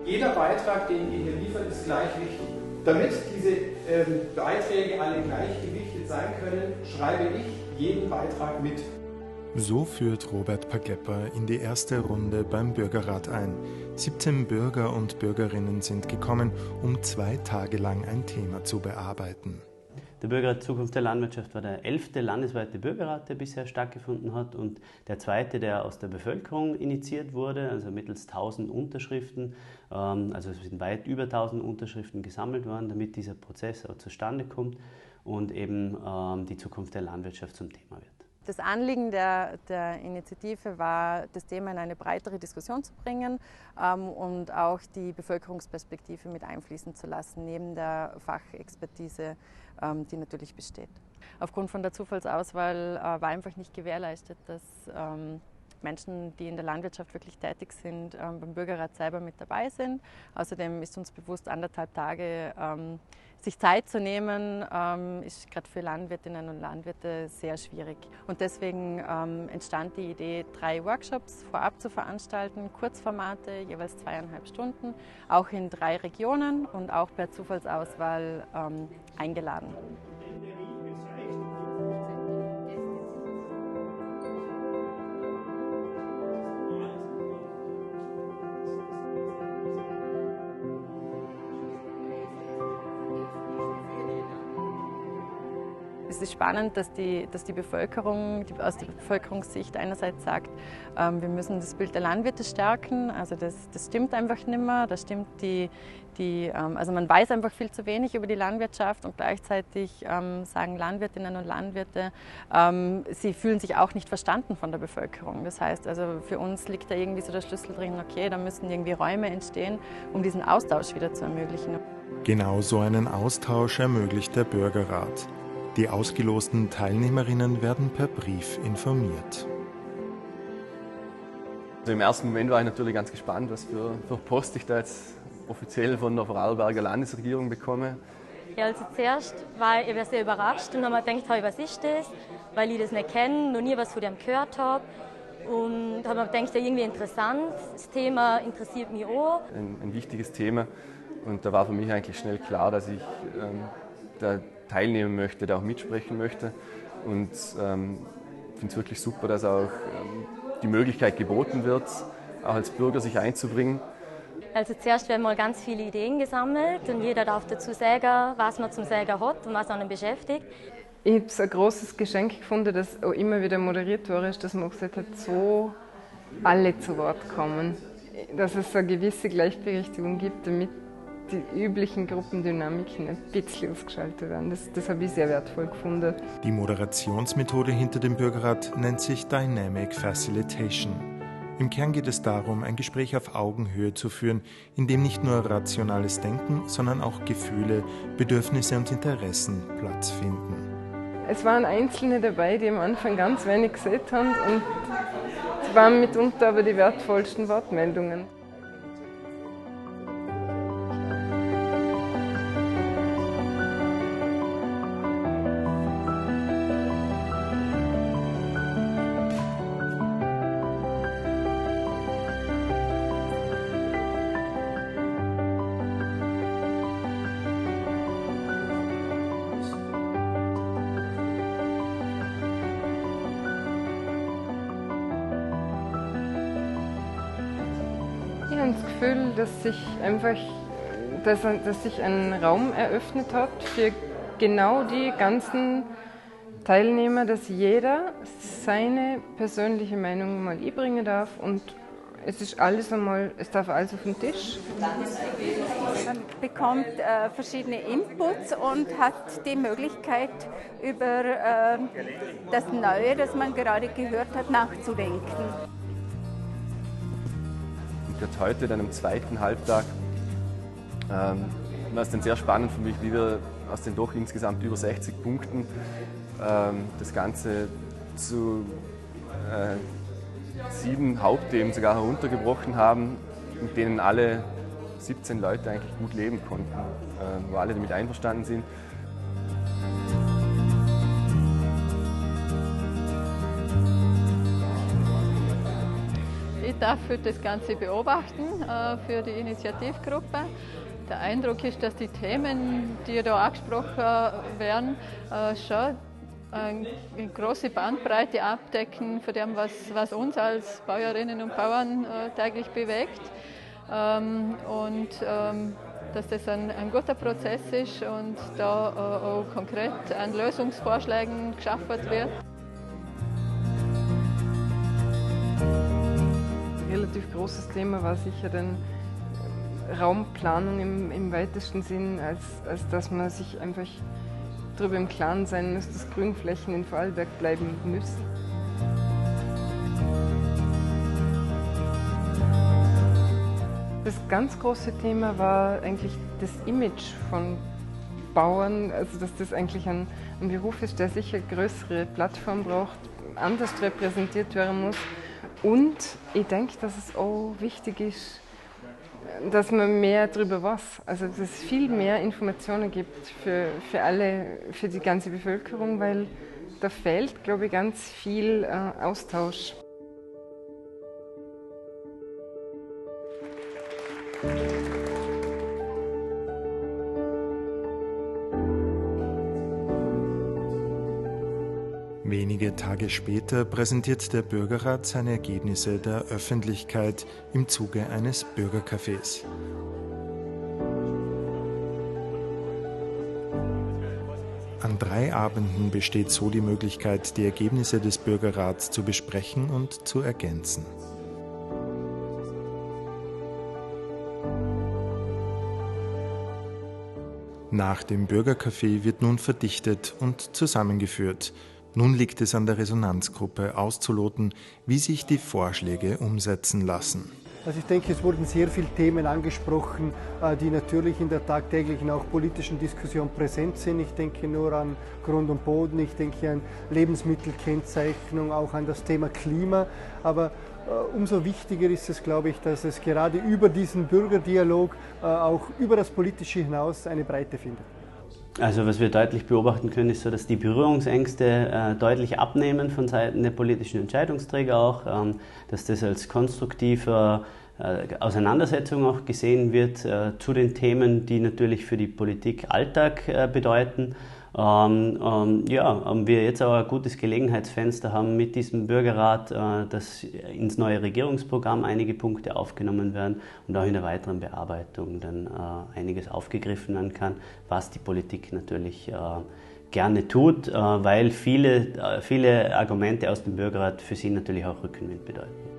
Jeder Beitrag, den ihr hier liefert, ist gleich wichtig. Damit diese Beiträge alle gleichgewichtet sein können, schreibe ich jeden Beitrag mit. So führt Robert Paglepper in die erste Runde beim Bürgerrat ein. 17 Bürger und Bürgerinnen sind gekommen, um 2 Tage lang ein Thema zu bearbeiten. Der Bürgerrat Zukunft der Landwirtschaft war der 11. landesweite Bürgerrat, der bisher stattgefunden hat, und der zweite, der aus der Bevölkerung initiiert wurde, also mittels 1000 Unterschriften. Also es sind weit über 1000 Unterschriften gesammelt worden, damit dieser Prozess auch zustande kommt und eben die Zukunft der Landwirtschaft zum Thema wird. Das Anliegen der Initiative war, das Thema in eine breitere Diskussion zu bringen und auch die Bevölkerungsperspektive mit einfließen zu lassen, neben der Fachexpertise, die natürlich besteht. Aufgrund von der Zufallsauswahl war einfach nicht gewährleistet, dass Menschen, die in der Landwirtschaft wirklich tätig sind, beim Bürgerrat selber mit dabei sind. Außerdem ist uns bewusst, 1,5 Tage sich Zeit zu nehmen, ist gerade für Landwirtinnen und Landwirte sehr schwierig. Und deswegen entstand die Idee, 3 Workshops vorab zu veranstalten, Kurzformate, jeweils 2,5 Stunden, auch in 3 Regionen und auch per Zufallsauswahl eingeladen. Es ist spannend, dass die Bevölkerung, aus der Bevölkerungssicht einerseits sagt, wir müssen das Bild der Landwirte stärken, also das stimmt einfach nicht mehr, das stimmt also man weiß einfach viel zu wenig über die Landwirtschaft, und gleichzeitig sagen Landwirtinnen und Landwirte, sie fühlen sich auch nicht verstanden von der Bevölkerung. Das heißt, also für uns liegt da irgendwie so der Schlüssel drin, okay, da müssen irgendwie Räume entstehen, um diesen Austausch wieder zu ermöglichen. Genau so einen Austausch ermöglicht der Bürgerrat. Die ausgelosten Teilnehmerinnen werden per Brief informiert. Also im ersten Moment war ich natürlich ganz gespannt, was für Post ich da jetzt offiziell von der Vorarlberger Landesregierung bekomme. Ja, also zuerst war ich sehr überrascht und habe mir gedacht, hey, was ist das? Weil ich das nicht kenne, noch nie was von dem gehört habe. Und habe mir gedacht, ja, irgendwie interessant, das Thema interessiert mich auch. Ein wichtiges Thema, und da war für mich eigentlich schnell klar, dass ich da teilnehmen möchte, da auch mitsprechen möchte, und finde es wirklich super, dass auch die Möglichkeit geboten wird, auch als Bürger sich einzubringen. Also zuerst werden mal ganz viele Ideen gesammelt und jeder darf dazu sagen, was man zum Sagen hat und was einen beschäftigt. Ich habe es ein großes Geschenk gefunden, dass auch immer wieder moderiert worden ist, dass man gesagt hat, so alle zu Wort kommen. Dass es so eine gewisse Gleichberechtigung gibt, damit die üblichen Gruppendynamiken ein bisschen ausgeschaltet werden. Das habe ich sehr wertvoll gefunden. Die Moderationsmethode hinter dem Bürgerrat nennt sich Dynamic Facilitation. Im Kern geht es darum, ein Gespräch auf Augenhöhe zu führen, in dem nicht nur rationales Denken, sondern auch Gefühle, Bedürfnisse und Interessen Platz finden. Es waren Einzelne dabei, die am Anfang ganz wenig gesagt haben, und es waren mitunter aber die wertvollsten Wortmeldungen. Ich habe das Gefühl, dass sich ein Raum eröffnet hat für genau die ganzen Teilnehmer, dass jeder seine persönliche Meinung mal einbringen darf, und es darf alles auf den Tisch. Man bekommt verschiedene Inputs und hat die Möglichkeit, über das Neue, das man gerade gehört hat, nachzudenken. Wird heute dann am 2. Halbtag war es dann sehr spannend für mich, wie wir aus den doch insgesamt über 60 Punkten das Ganze zu 7 Hauptthemen sogar heruntergebrochen haben, mit denen alle 17 Leute eigentlich gut leben konnten, wo alle damit einverstanden sind. Ich darf das Ganze beobachten für die Initiativgruppe. Der Eindruck ist, dass die Themen, die da angesprochen werden, schon eine große Bandbreite abdecken von dem, was uns als Bäuerinnen und Bauern täglich bewegt. Dass das ein guter Prozess ist und da auch konkret an Lösungsvorschlägen geschaffen wird. Ein relativ großes Thema war sicher dann Raumplanung im weitesten Sinn, als dass man sich einfach darüber im Klaren sein muss, dass Grünflächen in Vorarlberg bleiben müssen. Das ganz große Thema war eigentlich das Image von Bauern, also dass das eigentlich ein Beruf ist, der sicher eine größere Plattform braucht, anders repräsentiert werden muss. Und ich denke, dass es auch wichtig ist, dass man mehr darüber weiß, also dass es viel mehr Informationen gibt für alle, für die ganze Bevölkerung, weil da fehlt, glaube ich, ganz viel Austausch. Wenige Tage später präsentiert der Bürgerrat seine Ergebnisse der Öffentlichkeit im Zuge eines Bürgercafés. An 3 Abenden besteht so die Möglichkeit, die Ergebnisse des Bürgerrats zu besprechen und zu ergänzen. Nach dem Bürgercafé wird nun verdichtet und zusammengeführt. Nun liegt es an der Resonanzgruppe auszuloten, wie sich die Vorschläge umsetzen lassen. Also ich denke, es wurden sehr viele Themen angesprochen, die natürlich in der tagtäglichen auch politischen Diskussion präsent sind. Ich denke nur an Grund und Boden, ich denke an Lebensmittelkennzeichnung, auch an das Thema Klima. Aber umso wichtiger ist es, glaube ich, dass es gerade über diesen Bürgerdialog auch über das Politische hinaus eine Breite findet. Also was wir deutlich beobachten können, ist so, dass die Berührungsängste deutlich abnehmen von Seiten der politischen Entscheidungsträger auch, dass das als konstruktive Auseinandersetzung auch gesehen wird zu den Themen, die natürlich für die Politik Alltag bedeuten. Wir jetzt aber ein gutes Gelegenheitsfenster haben mit diesem Bürgerrat, dass ins neue Regierungsprogramm einige Punkte aufgenommen werden und auch in der weiteren Bearbeitung dann einiges aufgegriffen werden kann, was die Politik natürlich gerne tut, weil viele Argumente aus dem Bürgerrat für sie natürlich auch Rückenwind bedeuten.